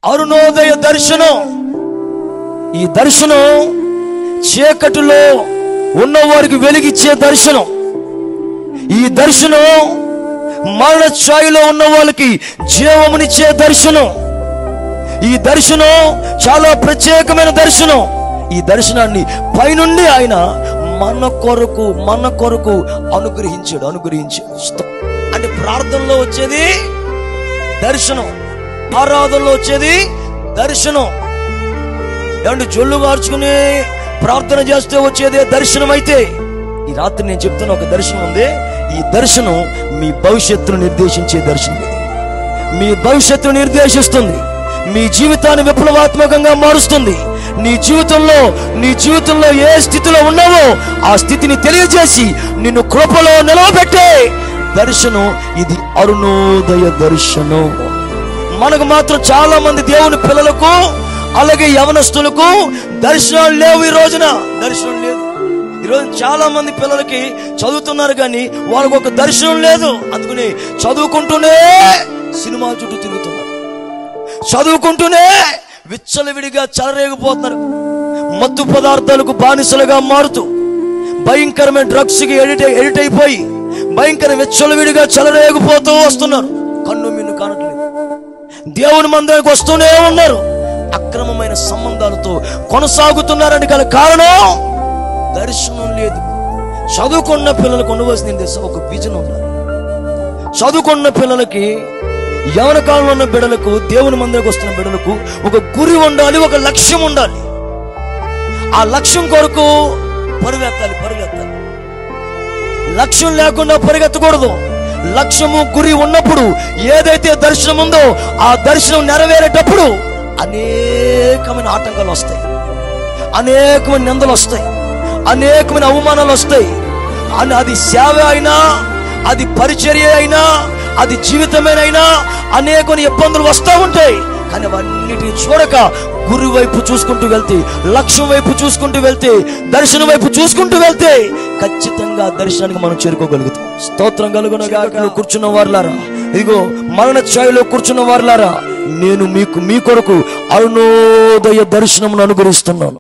అరుణోదయ దర్శనం. ఈ దర్శనం చీకటిలో ఉన్నవారికి వెలిగిచ్చే దర్శనం. ఈ దర్శనం మరణ ఛాయలో ఉన్న వాళ్ళకి జీవమునిచ్చే దర్శనం. ఈ దర్శనం చాలా ప్రత్యేకమైన దర్శనం. ఈ దర్శనాన్ని పైనుండి ఆయన మన కొరకు అనుగ్రహించాడు. అంటే ప్రార్థనలో వచ్చేది దర్శనం, ఆరాధనలో వచ్చేది దర్శనం. ఏమంటే జొల్లు మార్చుకుని ప్రార్థన చేస్తే వచ్చేదే దర్శనం. అయితే ఈ రాత్రి నేను చెప్తున్న ఒక దర్శనం ఉంది. ఈ దర్శనం మీ భవిష్యత్తును నిర్దేశించే దర్శనం. మీ భవిష్యత్తును నిర్దేశిస్తుంది. మీ జీవితాన్ని విప్లవాత్మకంగా మారుస్తుంది. నీ జీవితంలో ఏ స్థితిలో ఉన్నావో ఆ స్థితిని తెలియజేసి నిన్ను కృపలో నిలవబెట్టే దర్శనం ఇది అరుణోదయ దర్శనం. మనకు మాత్రం చాలా మంది దేవుని పిల్లలకు అలాగే యవనస్తులకు దర్శనాలు లేవు. ఈ రోజున దర్శనం లేదు. ఈరోజు చాలా మంది పిల్లలకి చదువుతున్నారు కానీ వాళ్ళకు ఒక దర్శనం లేదు. అందుకని చదువుకుంటూనే సినిమా చుట్టూ తిరుగుతున్నారు, చదువుకుంటూనే విచ్చలవిడిగా చెలరేగిపోతున్నారు, మత్తు పదార్థాలకు బానిసలుగా మారుతూ భయంకరమైన డ్రగ్స్ కి ఎడిట్ అయిపోయి భయంకర విచ్చలవిడిగా చెలరేగిపోతూ వస్తున్నారు. కన్ను మిన్ను కానట్లేదు. దేవుని మందిరానికి వస్తూనే ఉన్నారు, అక్రమమైన సంబంధాలతో కొనసాగుతున్నారని గల కారణం దర్శనం లేదు. చదువుకున్న పిల్లలకు ఉండవలసింది ఒక విజన్ ఉండాలి. చదువుకున్న పిల్లలకి, యవన కాలంలో ఉన్న బిడ్డలకు, దేవుని మందిరానికి వస్తున్న బిడ్డలకు ఒక గురి ఉండాలి, ఒక లక్ష్యం ఉండాలి. ఆ లక్ష్యం కొరకు పరిగెత్తాలి. లక్ష్యం లేకుండా పరిగెత్తకూడదు. లక్ష్యము గురి ఉన్నప్పుడు ఏదైతే దర్శనం ఉందో ఆ దర్శనం నెరవేరేటప్పుడు అనేకమైన ఆటంకాలు వస్తాయి, అనేకమైన నిందలు వస్తాయి, అనేకమైన అవమానాలు వస్తాయి. అది సేవ అయినా, అది పరిచర్య అయినా, అది జీవితమేనైనా అనేకమైన ఇబ్బందులు వస్తూ ఉంటాయి. కానీ అవన్నిటిని చూడక గురి వైపు చూసుకుంటూ వెళ్తే, లక్ష్యం వైపు చూసుకుంటూ వెళ్తే, దర్శనం వైపు చూసుకుంటూ వెళ్తే ఖచ్చితంగా దర్శనానికి మనం చేరుకోగలుగుతాం. స్తోత్రం కలుగునగాక. కూర్చున్న వారులారా, ఇదిగో మరణ ఛాయలో కూర్చున్న వారులారా, నేను మీ కొరకు అరుణోదయ దర్శనమును అనుగ్రహిస్తున్నాను.